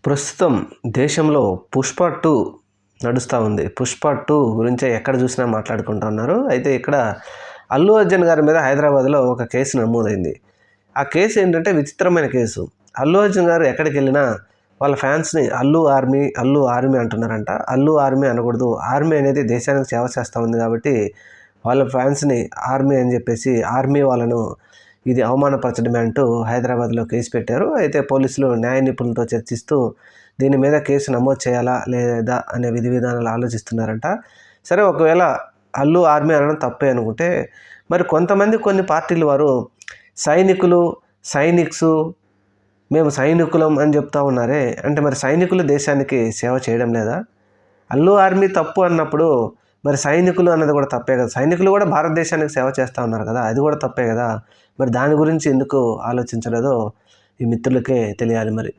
ప్రస్తుతం దేశంలో 'పుష్ప 2' నడుస్తూ ఉంది. 'పుష్ప 2' గురించే ఎక్కడ చూసినా మాట్లాడుకుంటూ ఉన్నారు. అయితే ఇక్కడ అల్లు అర్జున్ గారి మీద హైదరాబాద్లో ఒక కేసు నమోదైంది. ఆ కేసు ఏంటంటే విచిత్రమైన కేసు. అల్లు అర్జున్ గారు ఎక్కడికి వెళ్ళినా వాళ్ళ ఫ్యాన్స్ని అల్లు ఆర్మీ అంటున్నారంట. అల్లు ఆర్మీ అనకూడదు. ఆర్మీ అనేది దేశానికి సేవ చేస్తూ ఉంది కాబట్టి వాళ్ళ ఫ్యాన్స్ని ఆర్మీ అని చెప్పేసి ఆర్మీ వాళ్ళను ఇది అవమానపరచడమే అంటూ హైదరాబాద్లో కేసు పెట్టారు. అయితే పోలీసులు న్యాయ నిపుణులతో చర్చిస్తూ దీని మీద కేసు నమోదు చేయాలా లేదా అనే విధి విధానాలు ఆలోచిస్తున్నారంట. సరే, ఒకవేళ అల్లు ఆర్మీ అనడం తప్పే అనుకుంటే, మరి కొంతమంది కొన్ని పార్టీల వారు సైనిక్స్ మేము సైనికులం అని చెప్తా ఉన్నారే. అంటే మరి సైనికులు దేశానికి సేవ చేయడం లేదా? అల్లు ఆర్మీ తప్పు అన్నప్పుడు మరి సైనికులు అన్నది కూడా తప్పే కదా. సైనికులు కూడా భారతదేశానికి సేవ చేస్తూ ఉన్నారు కదా, అది కూడా తప్పే కదా. మరి దాని గురించి ఎందుకు ఆలోచించలేదో ఈ మిత్రులకే తెలియాలి మరి.